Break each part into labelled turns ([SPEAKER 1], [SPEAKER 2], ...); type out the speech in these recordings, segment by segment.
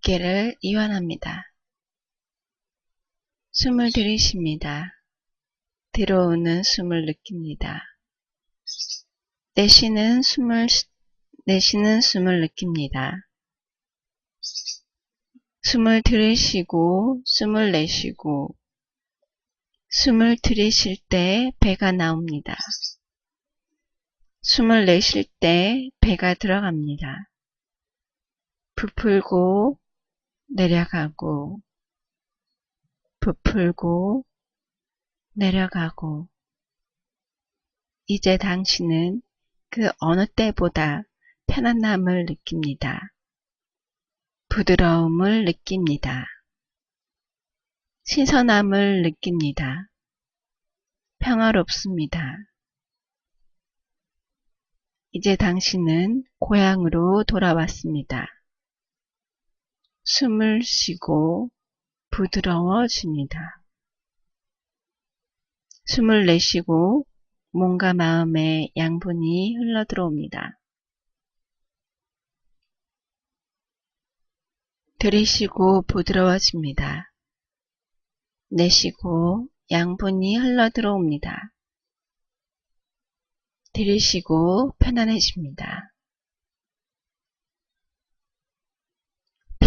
[SPEAKER 1] 어깨를 이완합니다. 숨을 들이쉽니다. 들어오는 숨을 느낍니다. 내쉬는 숨을 느낍니다. 숨을 들이쉬고 숨을 내쉬고 숨을 들이쉴 때 배가 나옵니다. 숨을 내쉴 때 배가 들어갑니다. 부풀고 내려가고 부풀고 내려가고 이제 당신은 그 어느 때보다 편안함을 느낍니다. 부드러움을 느낍니다. 신선함을 느낍니다. 평화롭습니다. 이제 당신은 고향으로 돌아왔습니다. 숨을 쉬고 부드러워집니다. 숨을 내쉬고 몸과 마음의 양분이 흘러들어옵니다. 들이쉬고 부드러워집니다. 내쉬고 양분이 흘러들어옵니다. 들이쉬고 편안해집니다.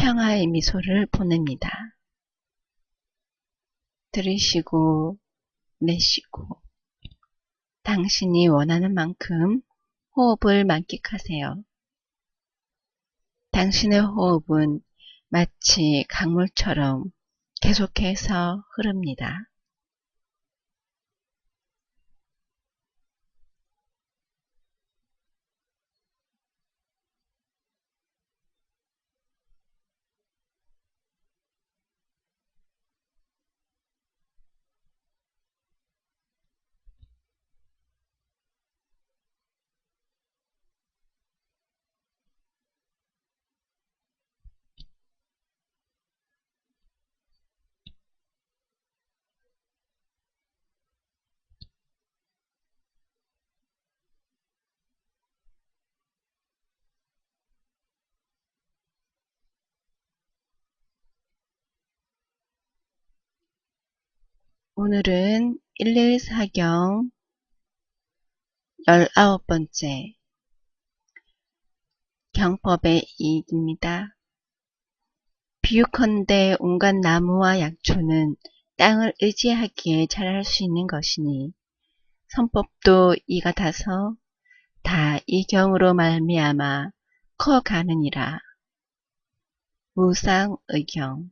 [SPEAKER 1] 평화의 미소를 보냅니다. 들이쉬고 내쉬고 당신이 원하는 만큼 호흡을 만끽하세요. 당신의 호흡은 마치 강물처럼 계속해서 흐릅니다. 오늘은 114경 19번째 경법의 이익입니다. 비유컨대 온갖 나무와 약초는 땅을 의지하기에 자랄 수 있는 것이니 선법도 이 같아서 다 이 경으로 말미암아 커가느니라. 무상의경.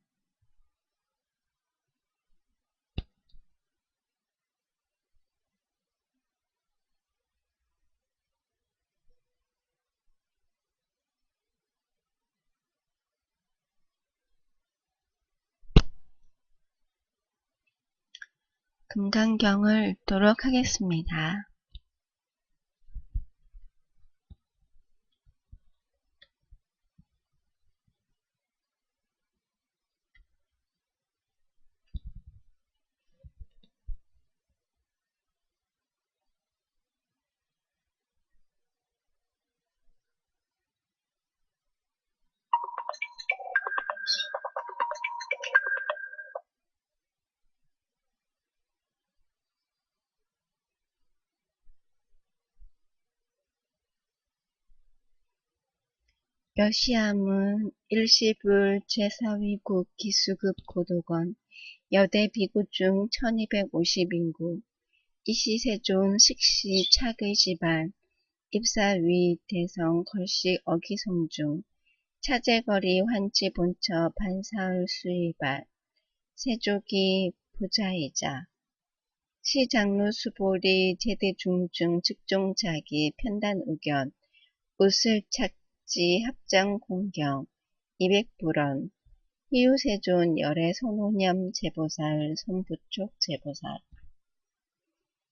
[SPEAKER 1] 금강경을 읽도록 하겠습니다. 여시함은 일시불 제4위국 기수급 고도건 여대 비구 중 1250인구 이시세존 식시 차의 집안 입사위 대성 걸식 어기성중 차제거리 환치 본처 반사을 수의발 세족이 부자이자 시장로 수보리 제대중증 직종자기 편단의견 웃을 착지 합장 공경 200불원 희유세존 열애 손호념 제보살 손부촉 제보살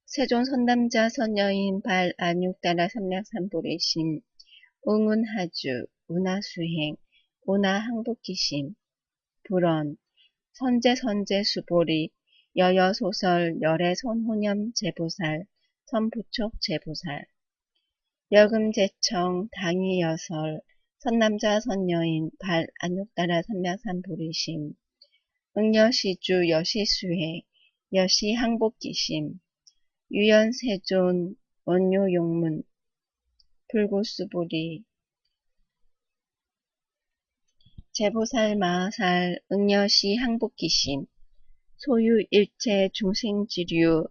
[SPEAKER 1] 세존 선남자 선여인 발 안육따라 삼략삼보리심 응운하주 운하수행 운하항복기심 불원 선제 수보리 여여소설 열애 손호념 제보살 선부촉 제보살 여금제청 당이여설 선남자 선여인 발 안욕따라 삼략삼보리심 응여시주 여시수해 여시항복기심 유연세존 원요용문 불구수보리 제보살 마하살 응여시 항복기심 소유일체 중생지류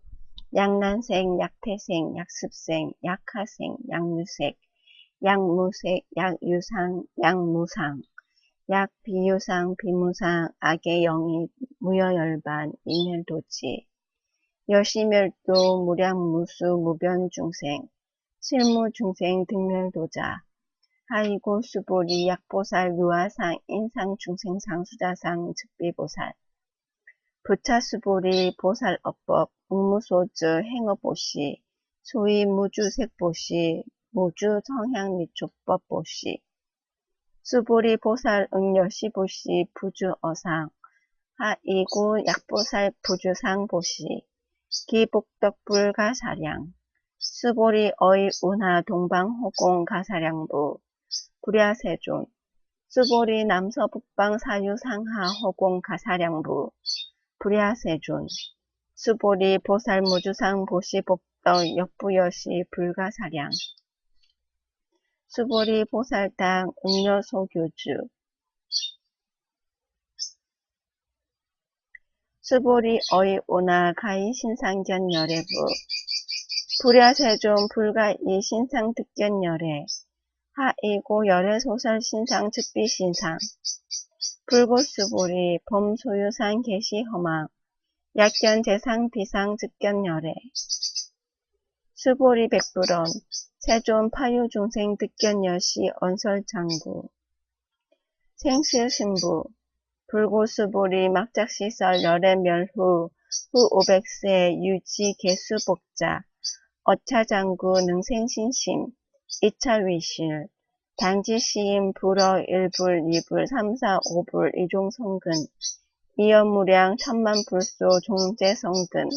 [SPEAKER 1] 약난생 약태생 약습생 약하생 약유색 약무색 약유상 약무상 약비유상 비무상 악의 영입 무여열반 인멸도지 여시멸도 무량무수 무변중생 실무중생 등멸도자 하이고 수보리 약보살 유아상 인상중생상 수자상 즉비보살 부차수보리 보살업법 웅무소즈 행어보시 소위 무주색보시 무주성향미촉법보시 수보리 보살 응여시보시 부주어상 하이구 약보살 부주상보시 기복덕불가사량 수보리 어이운하 동방호공 가사량부 불야세존 수보리 남서북방 사유상하 호공 가사량부 불야세존 수보리 보살무주상 보시복덕 역부여시 불가사량 수보리 보살당 응여소교주 수보리 어이오나 가이신상견열애부 불야세존 불가이 신상득견열애 하이고 열애소설 신상 즉비신상 불고수보리 범소유상 계시허망 약견재상 비상 즉견열애 수보리 백불원 세존 파유중생 득견여시 언설장구 생실신부 불고수보리 막작시설 열애멸후 후 500세 유지 개수복자 어차장구 능생신심 2차 위실 단지시임 불어 1불 2불 3, 4, 5불 이종성근 이연무량 천만불소 종재성근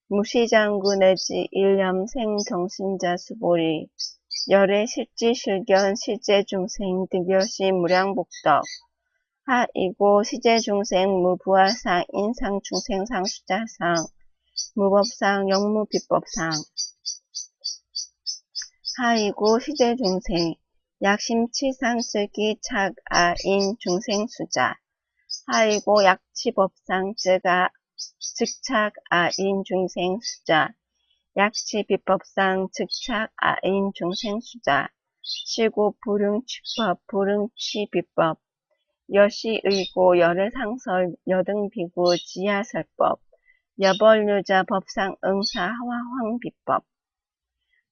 [SPEAKER 1] 무시장구 내지 일념생 정신자 수보리 열애 실지실견 실제중생 득여시 무량복덕 하이고 시제중생 무부하상 인상중생 상수자상 무법상 영무비법상 하이고 시제중생 약심치상 즉이 착아인 중생수자 하이고 약치법상 즉착아인 중생수자 약치비법상 즉착아인 중생수자 시고 불응취법 불응취비법 여시의고 열애상설 여등비구 지하설법 여벌유자 법상 응사화황비법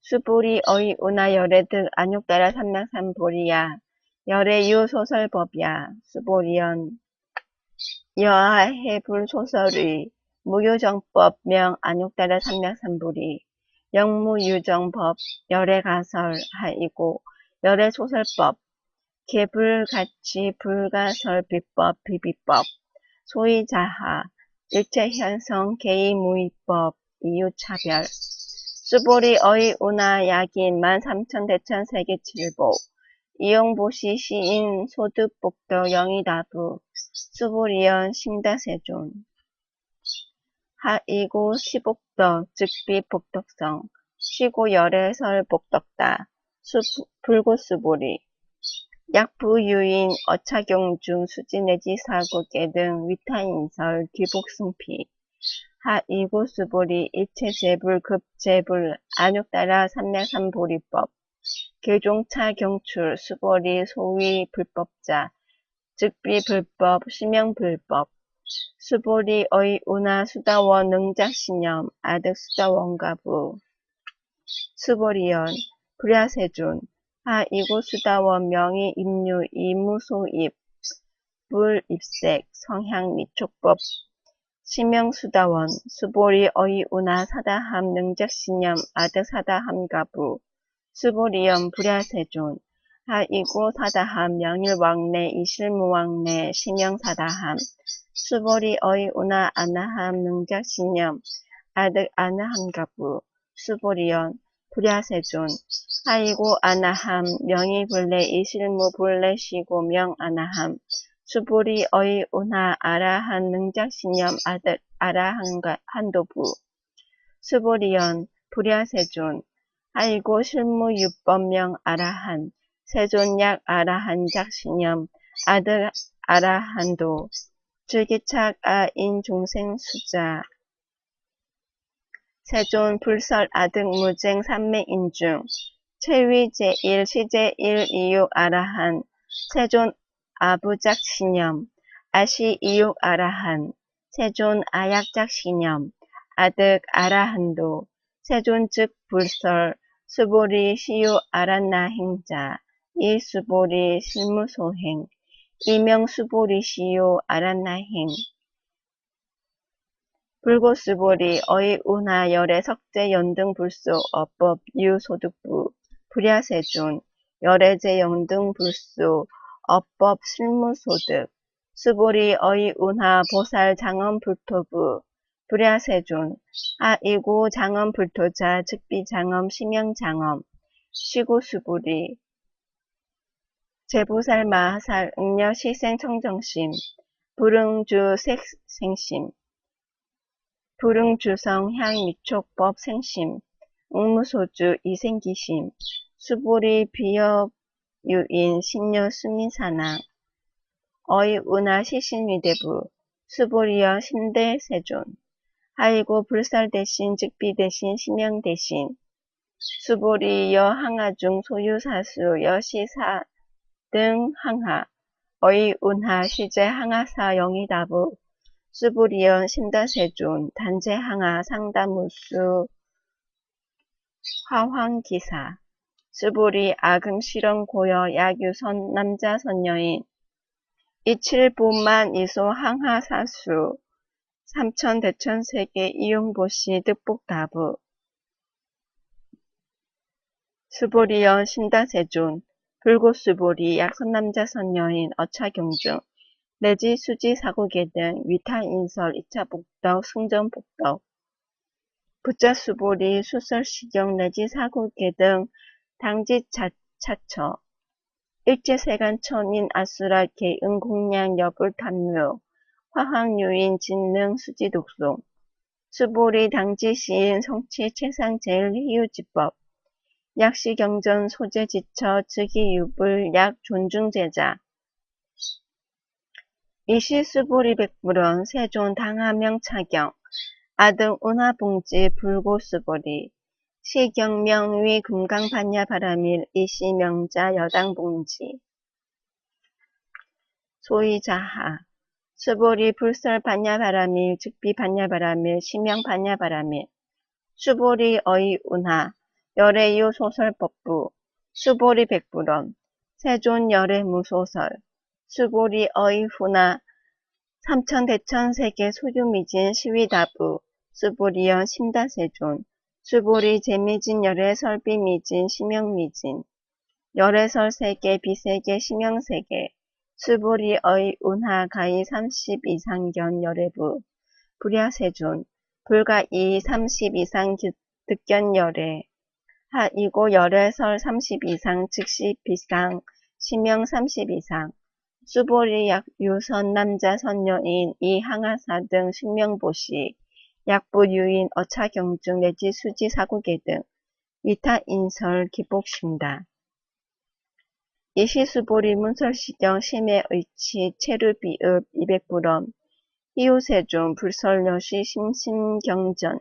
[SPEAKER 1] 수보리 어이운하 열애득 안욕따라 삼략삼보리야 열애유소설법야 수보리연 여하해불소설의 무유정법 명 안욕따라 삼략삼보리 영무유정법 열애가설 하이고 열애소설법 개불가치 불가설비법 비비법 소위자하 일체현성 개의무의법 이유차별 수보리 어이운하 약인 13,000대천세계칠보 이용보시 시인 소득복덕 영의다부 수보리연 신다세존 하이고 시복덕 즉비복덕성 시고 열애설 복덕다 불고수보리 약부유인 어차경중 수지내지 사고계 등 위타인설 귀복승피 하이고 수보리 일체재불 급재불 안욕따라 삼략삼보리법 개종차 경출 수보리 소위 불법자 즉비불법 시명불법 수보리 어이운하 수다원 능작신념 아득수다원가부 수보리연 불야세존 하이고 수다원 명의 입류 이무소입 불입색 성향 미촉법 시명수다원 수보리 어이운하 사다함 능작신념 아득사다함가부 수보리연 불야세존 하이고 사다함 명일왕래 이실무왕래 시명사다함 수보리 어이운하 아나함 능작신념 아득 아나함가부 수보리연 불야세존 하이고 아나함 명의불례 이실무 불례시고 명아나함 수불이 어이 운하 아라한 능작신념 아들 아라한도부 수보리연 불야세존 하이고 실무유법명 아라한 세존약 아라한 작신념 아들 아라한도 즐기착 아인 중생 수자 세존 불설 아득 무쟁 삼매인중 최위 제1 시제 1 이육 아라한 세존 아부작 신념 아시 이육 아라한 세존 아약작 신념 아득 아라한도 세존 즉 불설 수보리 시유 아란나 행자 이 수보리 실무소행 이명 수보리 시유 아란나 행 불고수보리 어이 운하 열애 석재 연등 불소 어법 유소득부 불야세존 열애제 연등 불소 어법 실무소득 수보리 어이 운하 보살 장엄 불토부 불야세존 하이고 장엄 불토자 즉비 장엄 심영 장엄 시고수보리 제보살 마하살 응려 시생 청정심 불응주 색생심 불응주성 향미촉법 생심, 응무소주 이생기심, 수보리 비업유인 신녀 수민사나, 어이 운하 시신위대부, 수보리여 신대세존, 하이고 불살 대신 즉비 대신 심영 대신, 수보리여 항하중 소유사수 여시사 등 항하, 어이 운하 시제 항하사 영이다부, 수부리연 신다세존 단제항하 상다무수 화황기사 수부리 아금실험 고여 야규선 남자 선여인 이칠보만 이소 항하사수 삼천 대천세계 이용보시 득복다부 수부리연 신다세존 불고수부리 약선남자 선여인 어차경중 내지 수지 사고계 등 위타인설 2차 복덕 승전복덕 부자수보리 수설시경 내지 사고계 등 당지차처 일제세간천인 아수라 개응공량 여불탐묘 화학유인 진능 수지독송 수보리 당지시인 성취 최상제일희유지법 약시경전 소재지처 즉위유불 약 존중제자 이시수보리 백불원 세존 당하명 차경 아등 운하봉지 불고수보리 시경명위 금강반야 바라밀 이시명자 여당봉지 소이자하 수보리 불설 반야 바라밀 즉비 반야 바라밀 시명 반야 바라밀 수보리 어이 운하 열애유 소설법부 수보리 백불원 세존 열애무소설 수보리 어이 후나 삼천대천세계 소유미진 시위다부 수보리연 신다세존 수보리 제미진 열애 설비미진 심영미진 열애설 세계 비세계 심영세계 수보리 어이 운하 가이 30 이상견 열애부 불야세존 불가 이 30 이상 득견 열애 하이고 열애설 30 이상 즉시 비상 심영 30 이상 수보리 약유선 남자 선녀인 이 항하사 등 신명보시 약부 유인 어차경중 내지 수지 사고계 등 위타인설 기복심다. 이시수보리 문설시경 심해의치 체르비읍 200불엄 희우세존 불설여시 심심경전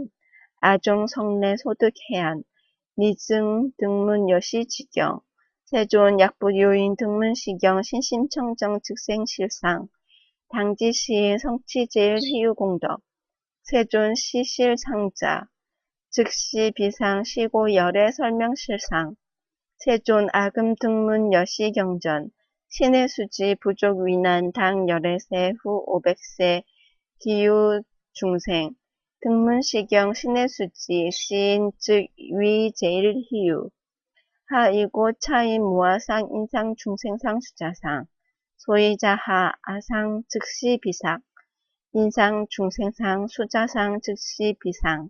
[SPEAKER 1] 아종 성내 소득해안 미증 등문여시지경 세존 약부유인 등문시경 신심청정 즉생실상 당지시인 성취제일 희유공덕 세존 시실상자 즉시 비상 시고 열애 설명실상 세존 아금 등문 여시경전 신의 수지 부족 위난 당 열애세 후 500세 기유 중생 등문시경 신의 수지 시인 즉 위 제일 희유 하이고 차인 무아상 인상 중생상 수자상 소이자하 아상 즉시 비상 인상 중생상 수자상 즉시 비상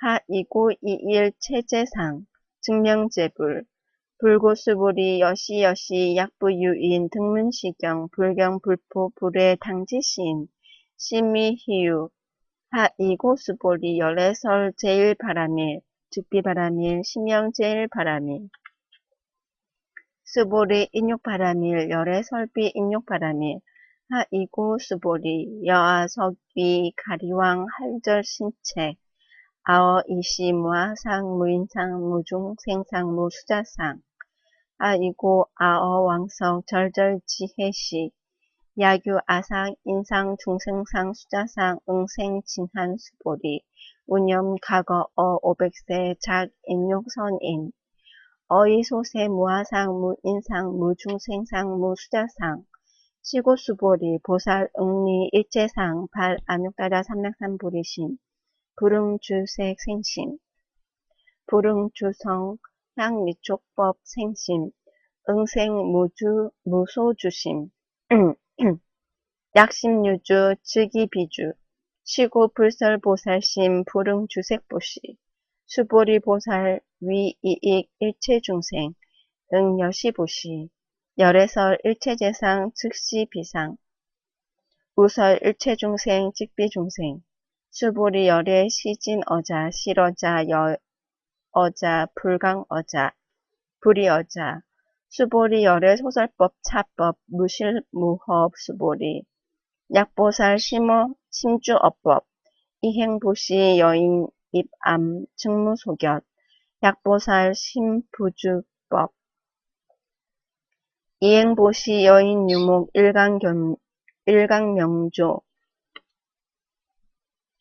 [SPEAKER 1] 하이고 이일 체제상 증명제불 불고수불이 여시여시 약부유인 등문시경 불경불포 불의 당지시인 심의희유 하이고수불이 열애설 제일바람일 즉비바람일 심영제일바람일 수보리 인육바람일 열애설비 인육바람일 하이고 수보리 여아석위 가리왕 할절신체 아어 이시 무아상 무인상 무중생상 무수자상 아이고 아어 왕석 절절지혜시 야규 아상 인상 중생상 수자상 응생 진한 수보리 운염 과거 어 500세 작 인육선인 어이소세 무아상 무인상 무중생상 무수자상 시고수보리 보살 응리 일체상 발 안육다다 삼맥삼보리신 불응주색 생심 불응주성 향미촉법 생심 응생 무소주심 약심유주 즉이비주 시고불설보살심 불응주색보시 수보리보살 위이익 일체중생 응여시보시 열애설 일체재상 즉시비상 우설 일체중생 직비중생 수보리 열애 시진어자 실어자 여어자 불강어자 불이어자 수보리 열애 소설법 차법 무실무허 수보리 약보살 심주어법 이행보시 여인 입암 증무소견 약보살 심부주법 이행보시 여인 유목 일강명조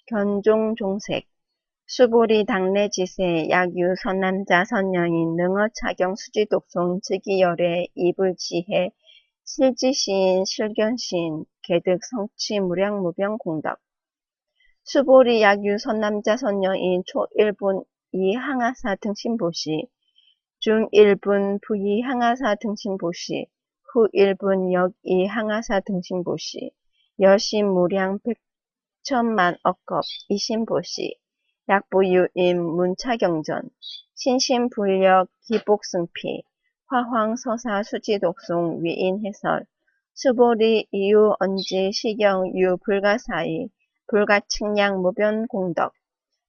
[SPEAKER 1] 견종종색 수보리 당내지세 약유 선남자 선여인 능어차경 수지독송 즉이열애 이불지혜 실지시인 실견시인 개득 성취 무량무병공덕 수보리 약유 선남자 선여인 초1분 이항하사 등신보시 중1분 부이항하사 등신보시 후1분 역이항하사 등신보시 여신무량 백천만억겁 이신보시 약부유임 문차경전 신신불력 기복승피 화황서사 수지독송 위인해설 수보리 이유언지 시경 유불가사이 불가측량 무변공덕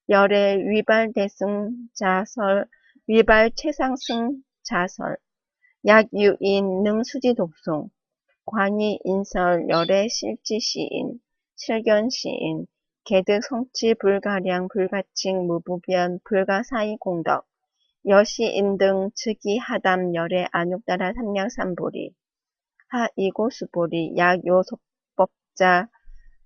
[SPEAKER 1] 열애 위발대승자설 위발최상승자설 약유인 능수지독송 관이인설 열애 실지시인 실견시인 개득 성취 불가량 불가칙 무부변 불가사이 공덕 여시인 등 즉이 하담 열애 안육다라 삼명삼보리 하이고수보리 약요속법자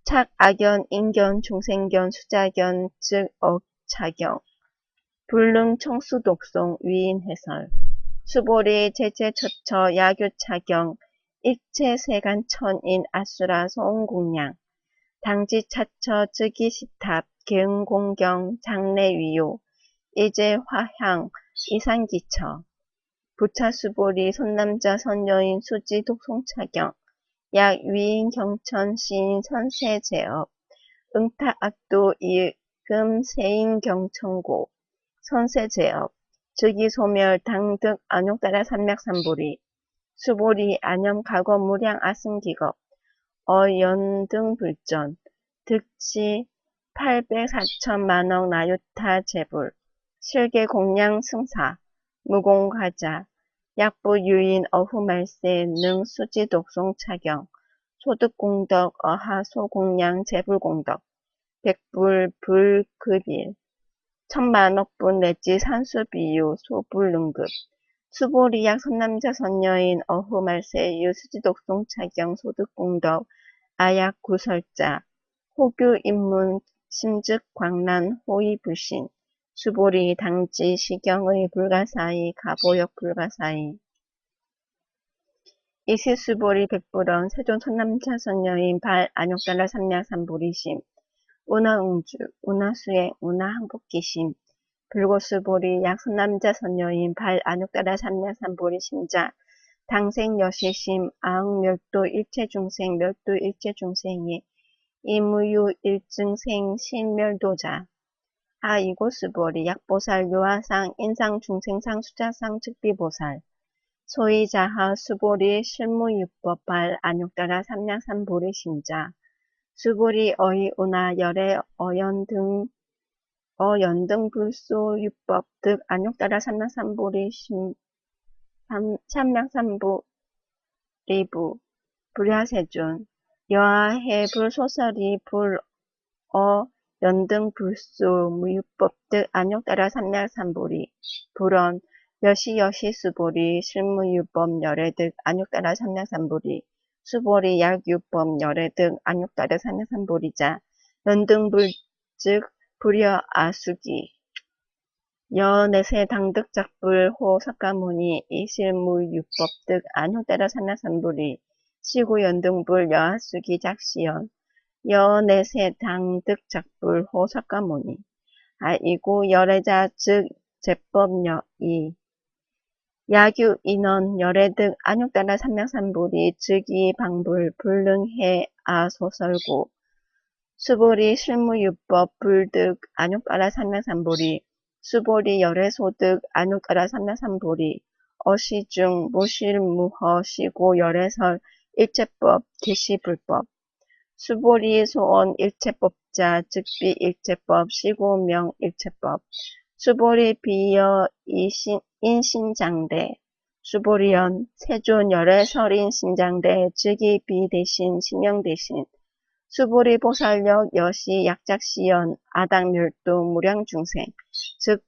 [SPEAKER 1] 착악견 인견 중생견 수자견 즉 억차경 불능 청수독송 위인해설 수보리 제체처처 야교차경 일체세간천인 아수라 소음공양 당지차처 즉이시탑 개응공경 장래위요 이제화향 이산기처 부차수보리 손남자 선여인 수지독송차경 약위인 경천 시인 선세제업 응타악도 이금 세인 경천고 선세제업 즉이소멸 당득 안욕다라 삼맥삼보리 수보리 안염 가거 무량 아승기겁 어연등불전 득시 804천만억 나유타 재불 실계 공량 승사 무공가자 약부유인 어후말세 능수지독송 차경 소득공덕 어하소공량 재불공덕 백불 불급일 천만억분 내지 산수비유 소불능급 수보리약 선남자 선여인 어후말세 유수지독송 차경 소득공덕 아약 구설자 호규인문 심즉 광란 호의불신 수보리 당지 시경의 불가사의 가보역 불가사의 이시수보리 백불원 세존 선남자 선여인 발 안욕달라 삼략삼보리심 운하응주 운하수행 운하항복기심 불고수보리 약 선남자 선여인 발 안욕달라 삼략삼보리심자 당생여시심 아흥멸도 일체중생 멸도 일체중생이 이무유 일증생 신멸도자 하이고 수보리 약보살 유아상 인상 중생상 수자상 즉비보살 소이자하 수보리 실무유법 발 안욕따라 삼량삼보리 심자 수보리 어이 운하 열애 어연등 불소 유법 득 안욕따라 삼량삼보리 삼량삼보리부 불야세존 여하해 불소설이 불어 연등 불소 무유법 득 안욕따라 삼량삼보리 불언 여시 수보리 실무유법 열애 득 안욕따라 삼량삼보리 수보리 약유법 열애 득 안욕따라 삼량삼보리자 연등불 즉 불여 아수기 여내세 당득작불 호 석가모니 이실무유법 득 안욕따라 삼량삼보리 시구 연등불 여하수기 작시연 여내세 당득작불 호 석가모니 이고 열애자 즉 제법여이 야규 인원 열애 등 안욕따라 삼량삼보리 즉이 방불 불능해 아소설고 수보리 실무유법 불득 안욕따라 삼량삼보리 수보리 열애소득 안욕따라 삼량삼보리 어시중 무실무허 시고 열애설 일체법 개시불법 수보리 소원 일체법자 즉비 일체법 시고명 일체법 수보리 비여 인신장대 수보리연 세존 열애설인 신장대 즉이 비 대신 신명 대신 수보리 보살력 여시 약작시연 아당멸도 무량중생 즉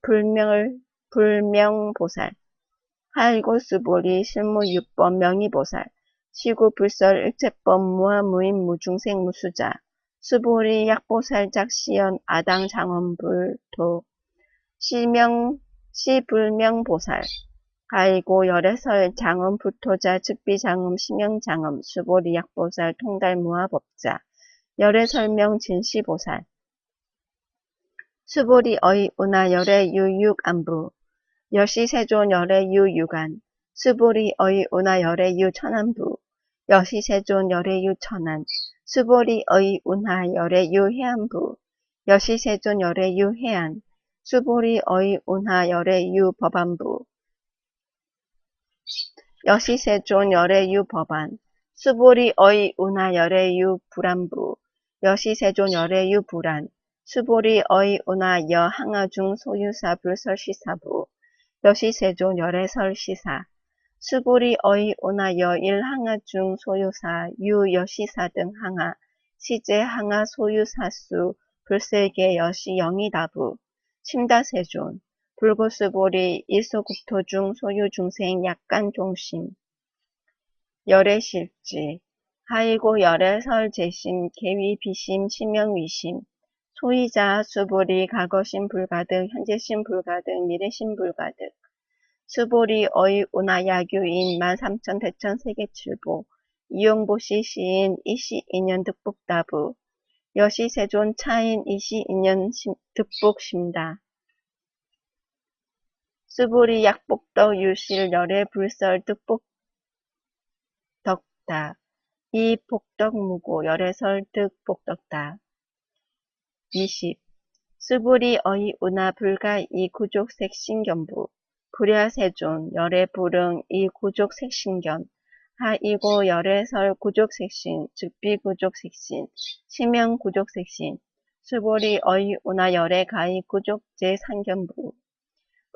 [SPEAKER 1] 불명보살 하이고 수보리 실무유법 명의보살 시구 불설 일체법 무아무인 무중생 무수자 수보리 약보살 작시연 아당 장원불도 시불명보살 하이고 열애설 장엄불토자 즉비장엄 시명장엄 수보리 약보살 통달 무아법자 열애설명 진시보살 수보리 어이 운하 열애 유육안부 여시세존 열애 유유간 수보리 어이 운하 열애 유천안부 여시세존 열애 유천안 수보리 어이 운하 열애 유해안부 여시세존 열애 유해안 수보리 어이 운하 열애 유법안부 여시세존 열애 유법안 수보리 어이 운하 열애 유불안부 여시세존 열애 유불안 수보리 어이 운하 여항아중 소유사 불설시사부 여시세존 열애설시사 수보리 어이 운하 여일항아중 소유사 유여시사 등 항아 시제 항아 소유사수 불세계 여시 영이다부 침다세존 불고수보리 일소국토중 소유중생 약간종심 열애실지 하이고 열애설 재심 계위비심 시명위심 소이자 수보리 과거심 불가득 현재심 불가득 미래심 불가득 수보리 어이 운하 야규인 13,000 대천 세계칠보 이용보시 시인 이시 인연 득복다부 여시세존 차인 이시 인연 득복심다 수보리 약복덕 유실 열애 불설 득복덕다 이 복덕무고 열애설 득복덕다 20. 수보리 어이 운하 불가 이 구족색 신견부 불야세존 열애 불응 이 구족색 신견 하이고 열애설 구족색신 즉비 구족색신 시명 구족색신 수보리 어이 운하 열애 가이 구족 제상견부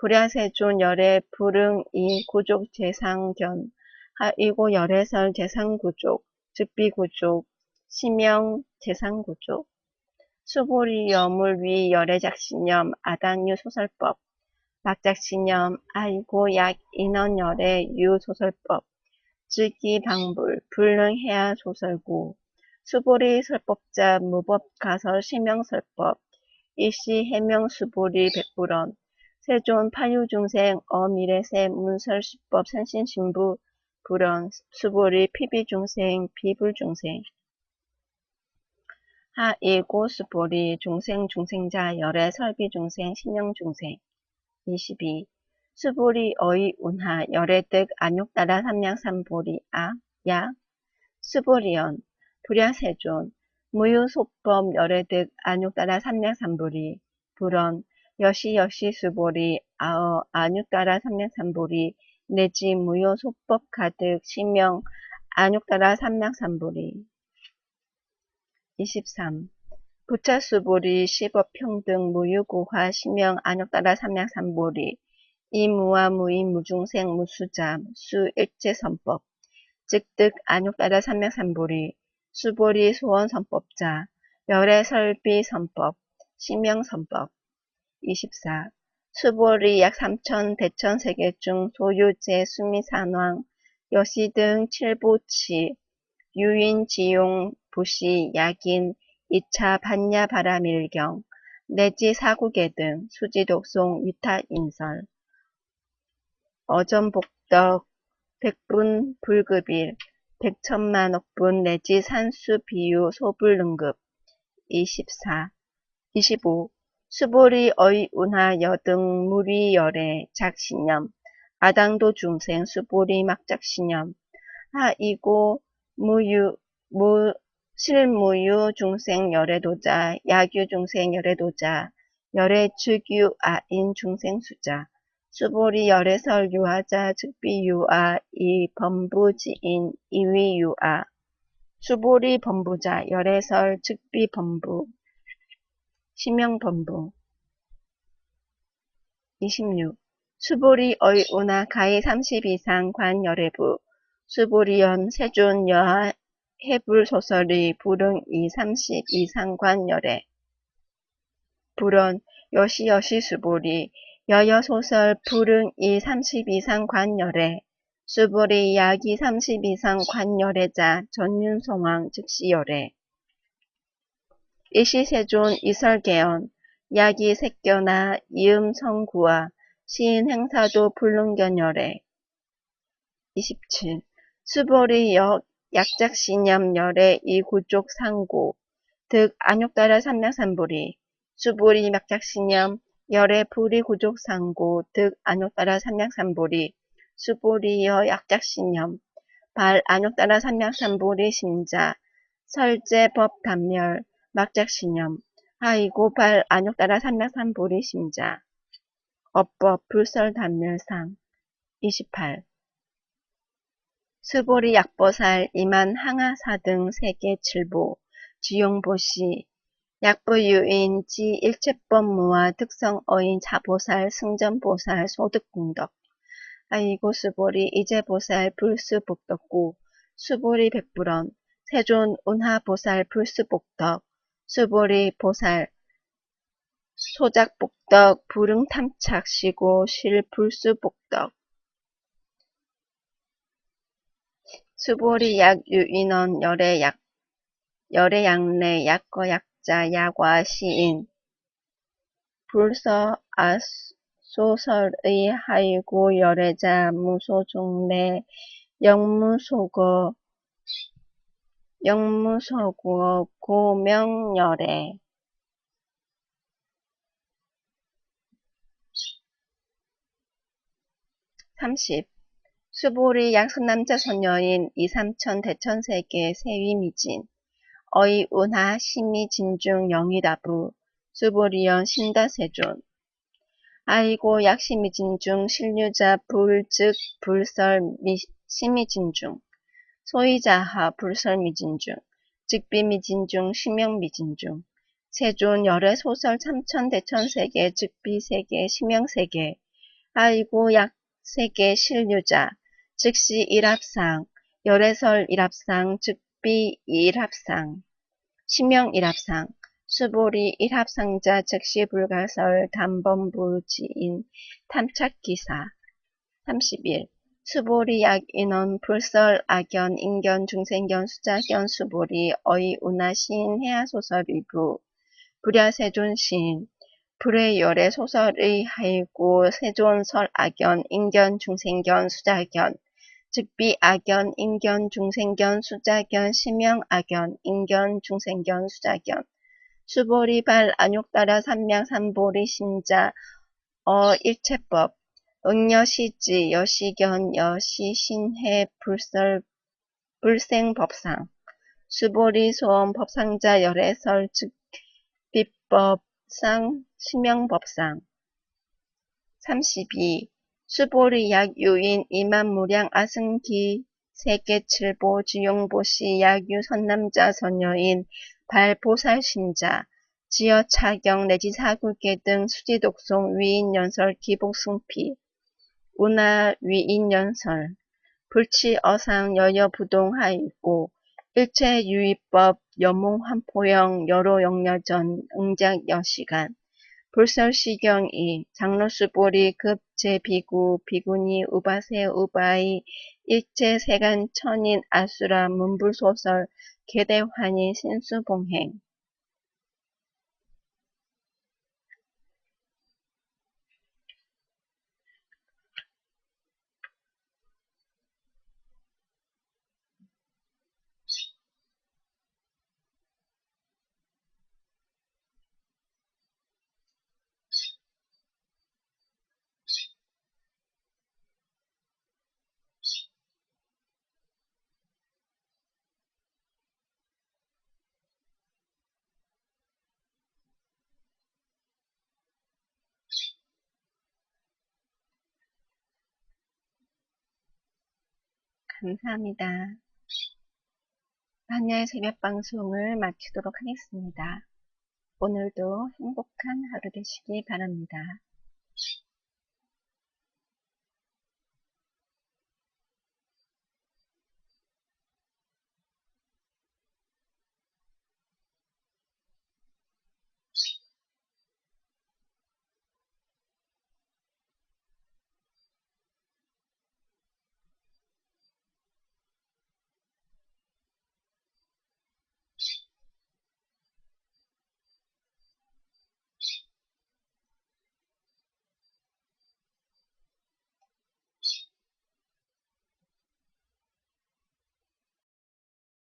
[SPEAKER 1] 불야세존 열애 불응 이 구족 제상견 하이고 열애설 제상구족 즉비구족 시명 제상구족 수보리 여물 위 열애작신념 아당유 소설법 막작신념 아이고 약 인원 열애 유 소설법 즉이 방불 불능해야 소설구 수보리 설법자 무법 가설 시명설법 일시 해명 수보리 백불언 세존 파유중생 어미래세 문설시법 산신신부 불언 수보리 피비중생 비불중생 하이고 수보리 중생자 열애 설비중생 신명중생 22. 수보리 어이 운하 열애득 안욕따라 삼량삼보리 야 수보리연 불야세존 무유소법 열애득 안욕따라 삼량삼보리 불언 여시 수보리 아어 안육따라 삼명삼보리 내지 무효 소법 가득 시명 안육따라 삼명삼보리 23. 부차수보리 시법평등 무유고화 시명 안육따라 삼명삼보리 이무와 무인 무중생 무수자 수 일체선법 즉득 안육따라 삼명삼보리 수보리 소원선법자 열애설비선법 시명선법 24. 수보리 약 3천 대천 세계 중 소유제 수미산왕 여시 등 칠보치 유인 지용 부시 약인 2차 반야 바라밀경 내지 사구계 등 수지독송 위탁인설 어전복덕 백분 불급일 백천만억분 내지 산수 비유 소불능급 24. 25. 수보리 어이운하 여등 무리열애 작신념 아당도 중생 수보리 막작신념 하이고 실무유 중생 열애도자 야규 중생 열애도자 열애 즉유 아인 중생 수자 수보리 열애설 유아자 즉비 유아 이 범부지인 이위 유아 수보리 범부자 열애설 즉비 범부 시명범부 26. 수보리 어이오나 가히 30 이상 관 열애부 수보리연 세존 여하 해불소설의 불응 이 30 이상 관 열애 불언 여시 수보리 여여소설 불응 이 30 이상 관 열애 수보리 야기 30 이상 관 열애자 전윤송왕 즉시 열애 일시세존 이설개연 야기 색견나 이음성구와 시인 행사도 불능견열애 27. 수보리 약작신념 열애 이구족 상고 득 안육따라 삼명삼보리 수보리 막작신념 열애 불이 구족 상고 득 안육따라 삼명삼보리 수보리 약작신념 발 안육따라 삼명삼보리 심자 설제법 단멸 막작신념 하이고 발 안육따라 삼명삼보리 심자 어법 불설 단멸상 28. 수보리 약보살 이만 항하사등 세계 칠보 지용보시 약보유인 지 일체법무와 특성어인 자보살 승전보살 소득공덕 아이고 수보리 이제보살 불수복덕구 수보리 백불원 세존 운하보살 불수복덕 수보리 보살 소작복덕 불응탐착시고 실불수복덕 수보리 약유인원 열애약내 약거약자 약과 시인 불서 아소설의 하이고 열애자 무소종내 영무소거 고명열애 30. 수보리 약선남자 소녀인 2, 3천 대천세계 세위미진 어이운하 심미진중 영이다부 수보리연 신다세존 아이고 약심미진중 실류자 불즉 불설 심미진중 소이자하 불설미진중 즉비미진중 심명미진중 세존 열애 소설 3천 대천세계 즉비세계 심명세계 아이고 약세계 실류자 즉시 일합상 열애설 일합상 즉비 일합상 심명 일합상 수보리 일합상자 즉시 불가설 단범부지인 탐착기사 31. 수보리 약인원 불설 악견 인견 중생견 수자견 수보리 어이운하 시인 해아소설 일부 불야세존 시인 불의 열애 소설의 하이고 세존설 악견 인견 중생견 수자견 즉비 악견 인견 중생견 수자견 시명 악견 인견 중생견 수자견 수보리 발 안육따라 삼명삼보리 심자 일체법 응여시지 여시견 여시신해 불생법상 수보리 소원 법상자 열애설 즉 비법상 심명법상 32. 수보리 약유인 이만무량 아승기 세계칠보 지용보시 약유 선남자 선여인 발보살신자 지어차경 내지 사구계 등 수지독송 위인연설 기복승피 운하 위인연설 불치어상 여여부동하이고 일체유의법 여몽환포영 여로영여전 응작여시간 불설시경이 장로수보리 급제비구 비구니 우바세 우바이 일제세간 천인 아수라 문불소설 계대환희 신수봉행 감사합니다. 반야의 새벽 방송을 마치도록 하겠습니다. 오늘도 행복한 하루 되시기 바랍니다.